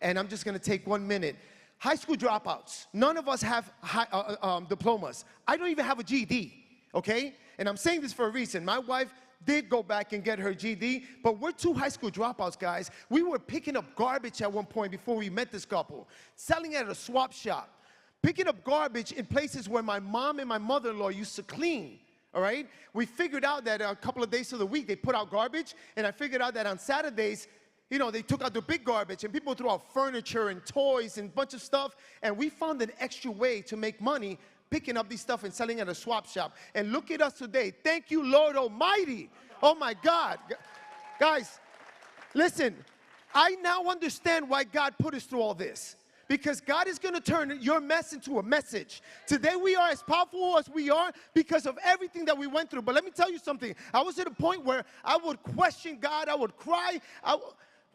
and I'm just going to take 1 minute. High school dropouts. None of us have diplomas. I don't even have a GED, okay? And I'm saying this for a reason. My wife did go back and get her GED, but we're 2 high school dropouts, guys. We were picking up garbage at one point before we met this couple, selling at a swap shop, picking up garbage in places where my mom and my mother-in-law used to clean. All right? We figured out that a couple of days of the week they put out garbage, and I figured out that on Saturdays, you know, they took out the big garbage, and people threw out furniture and toys and a bunch of stuff, and we found an extra way to make money picking up these stuff and selling at a swap shop. And look at us today. Thank you, Lord Almighty. Oh, my God. Guys, listen, I now understand why God put us through all this. Because God is going to turn your mess into a message. Today we are as powerful as we are because of everything that we went through. But let me tell you something. I was at a point where I would question God. I would cry.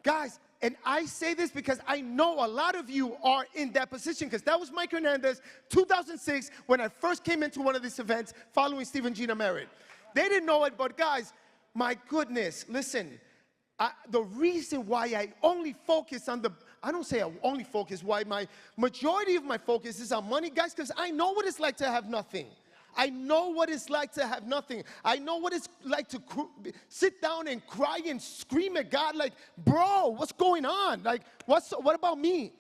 Guys, and I say this because I know a lot of you are in that position, because that was Mike Hernandez, 2006, when I first came into one of these events following Steve and Gina married. They didn't know it, but guys, my goodness, listen. The reason why I only focus on I don't say I only focus, why my majority of my focus is on money, guys, because I know what it's like to have nothing. I know what it's like to have nothing. I know what it's like to sit down and cry and scream at God like, bro, what's going on? Like, what about me?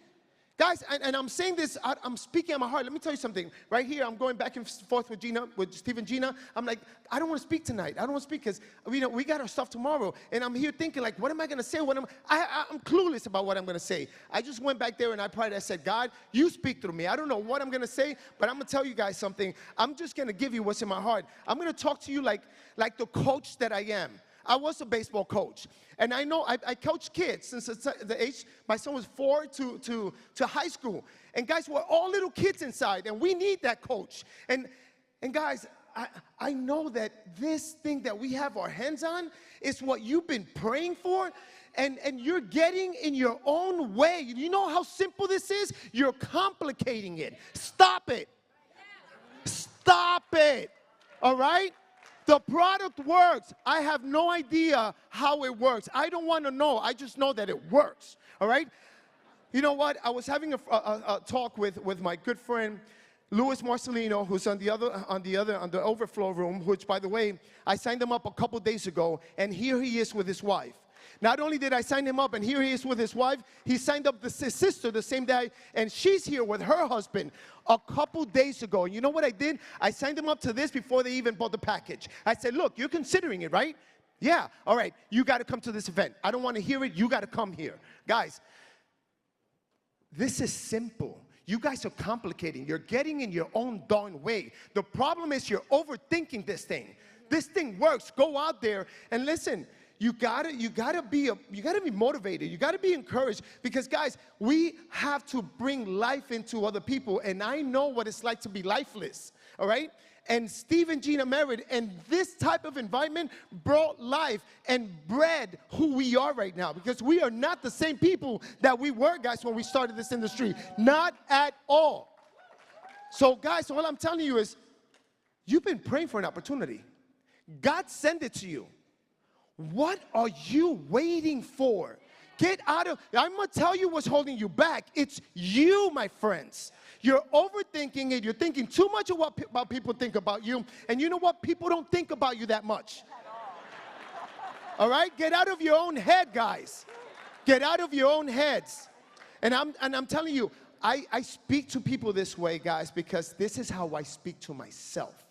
Guys, and I'm saying this, I'm speaking on my heart. Let me tell you something. Right here, I'm going back and forth with Steve and Gina. I'm like, I don't want to speak tonight. I don't want to speak because we got our stuff tomorrow. And I'm here thinking, like, what am I going to say? I'm clueless about what I'm going to say. I just went back there and I prayed. I said, God, you speak through me. I don't know what I'm going to say, but I'm going to tell you guys something. I'm just going to give you what's in my heart. I'm going to talk to you like the coach that I am. I was a baseball coach, and I know I coached kids since the age, my son was 4 to high school. And guys, we're all little kids inside, and we need that coach. And guys, I know that this thing that we have our hands on is what you've been praying for, and you're getting in your own way. You know how simple this is? You're complicating it. Stop it. Stop it. All right? The product works. I have no idea how it works. I don't want to know. I just know that it works. All right? You know what? I was having a talk with my good friend Louis Marcelino, who's on the overflow room, which, by the way, I signed him up a couple days ago, and here he is with his wife. Not only did I sign him up, and here he is with his wife, he signed up his sister the same day, and she's here with her husband a couple days ago. And you know what I did? I signed them up to this before they even bought the package. I said, look, you're considering it, right? Yeah, all right, you got to come to this event. I don't want to hear it. You got to come here. Guys, this is simple. You guys are complicating. You're getting in your own darn way. The problem is you're overthinking this thing. This thing works. Go out there and listen. You gotta be motivated. You gotta be encouraged, because guys, we have to bring life into other people, and I know what it's like to be lifeless. All right? And Steve and Gina married, and this type of environment brought life and bred who we are right now, because we are not the same people that we were, guys, when we started this industry. Not at all. So guys, all I'm telling you is, you've been praying for an opportunity. God sent it to you. What are you waiting for? Get out of, I'm going to tell you what's holding you back. It's you, my friends. You're overthinking it. You're thinking too much of what people think about you. And you know what? People don't think about you that much. All right? Get out of your own head, guys. Get out of your own heads. And I'm telling you, I speak to people this way, guys, because this is how I speak to myself.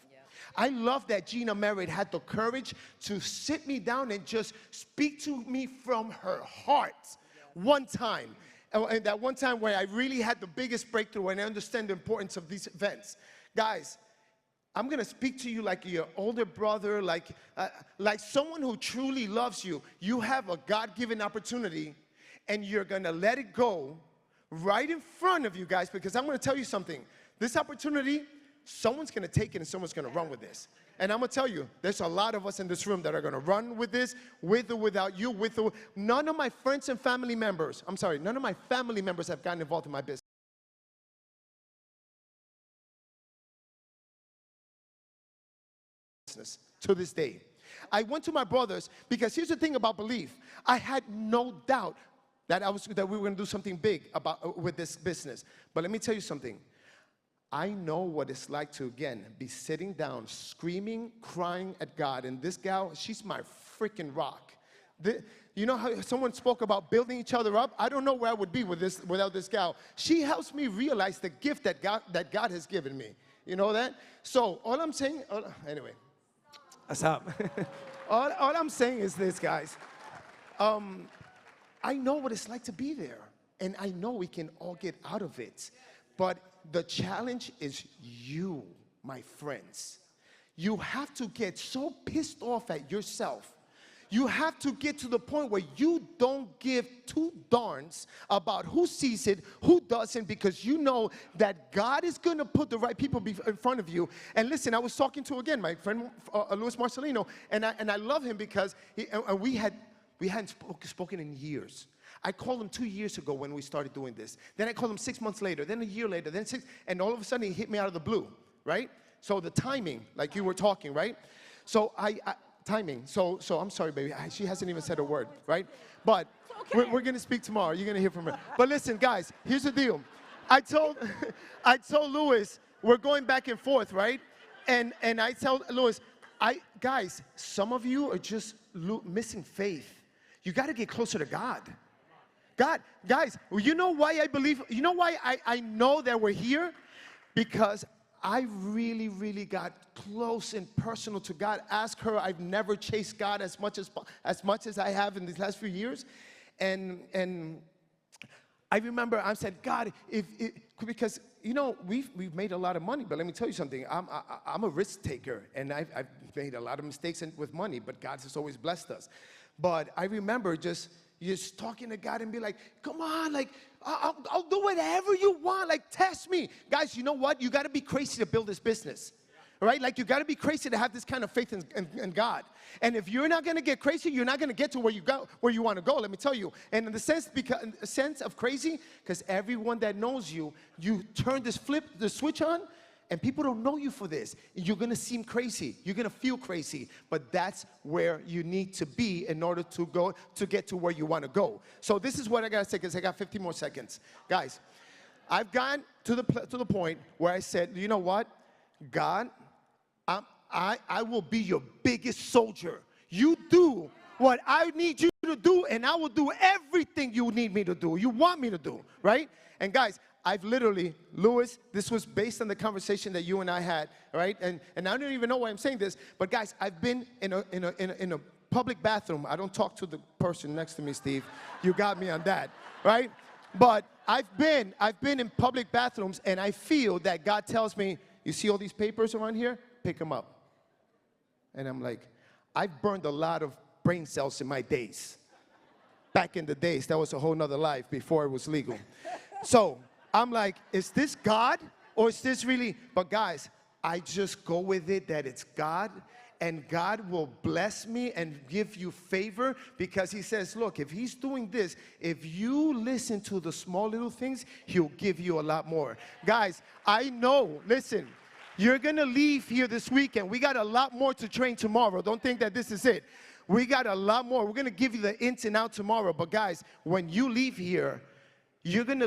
I love that Gina Merritt had the courage to sit me down and just speak to me from her heart one time. And that one time where I really had the biggest breakthrough, and I understand the importance of these events. Guys, I'm going to speak to you like your older brother, like someone who truly loves you. You have a God-given opportunity, and you're going to let it go right in front of you, guys, because I'm going to tell you something. This opportunity, someone's going to take it and someone's going to run with this. And I'm going to tell you, there's a lot of us in this room that are going to run with this, with or without you, none of my friends and family members, none of my family members have gotten involved in my business. To this day. I went to my brothers because here's the thing about belief. I had no doubt. that we were going to do something big about with this business. But let me tell you something. I know what it's like to, again, be sitting down, screaming, crying at God. And this gal, she's my freaking rock. You know how someone spoke about building each other up? I don't know where I would be without this gal. She helps me realize the gift that God has given me. You know that? So all I'm saying, anyway, what's up? all I'm saying is this, guys. I know what it's like to be there. And I know we can all get out of it. But the challenge is you, my friends. You have to get so pissed off at yourself. You have to get to the point where you don't give two darns about who sees it, who doesn't, because you know that God is going to put the right people in front of you. And listen, I was talking to, again, my friend Luis Marcelino, and I love him because we hadn't spoken in years. I called him 2 years ago when we started doing this. Then I called him 6 months later, then a year later, then 6, and all of a sudden he hit me out of the blue, right? So the timing, like you were talking, right? So timing. So I'm sorry, baby. She hasn't even said a word, right? But okay. we're going to speak tomorrow. You're going to hear from her. But listen, guys, here's the deal. I told Louis, we're going back and forth, right? And I tell Louis, guys, some of you are just missing faith. You got to get closer to God. God, guys, you know why I believe, you know why I know that we're here? Because I really, really got close and personal to God. Ask her, I've never chased God as much as I have in these last few years. And I remember I said, God, because, you know, we've made a lot of money, but let me tell you something. I'm a risk taker, and I've made a lot of mistakes with money, but God has always blessed us. But I remember just talking to God and be like, come on, like, I'll do whatever you want, like, test me. Guys, you know what? You got to be crazy to build this business, right? Like, you got to be crazy to have this kind of faith in God. And if you're not going to get crazy, you're not going to get to where you want to go, let me tell you. And in the sense of crazy, because everyone that knows you, you turn the switch on, and people don't know you for this. You're going to seem crazy. You're going to feel crazy. But that's where you need to be in order to get to where you want to go. So this is what I got to say, because I got 15 more seconds. Guys, I've gotten to the point where I said, you know what? God, I will be your biggest soldier. You do what I need you to do, and I will do everything you need me to do. You want me to do, right? And guys, I've literally, Louis, this was based on the conversation that you and I had, right? And I don't even know why I'm saying this, but guys, I've been in a public bathroom. I don't talk to the person next to me, Steve. You got me on that, right? But I've been in public bathrooms, and I feel that God tells me, you see all these papers around here? Pick them up. And I'm like, I've burned a lot of brain cells in my days. Back in the days, that was a whole nother life before it was legal. So I'm like, is this God or is this really? But guys, I just go with it that it's God, and God will bless me and give you favor, because he says, look, if he's doing this, if you listen to the small little things, he'll give you a lot more. Guys, I know, listen, you're going to leave here this weekend. We got a lot more to train tomorrow. Don't think that this is it. We got a lot more. We're going to give you the ins and outs tomorrow. But guys, when you leave here, you're going to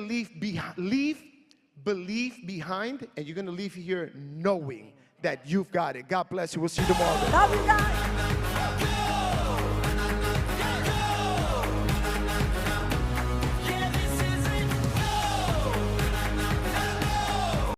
believe behind, and you're going to leave here knowing that you've got it. God bless you. We'll see you tomorrow. Love you guys.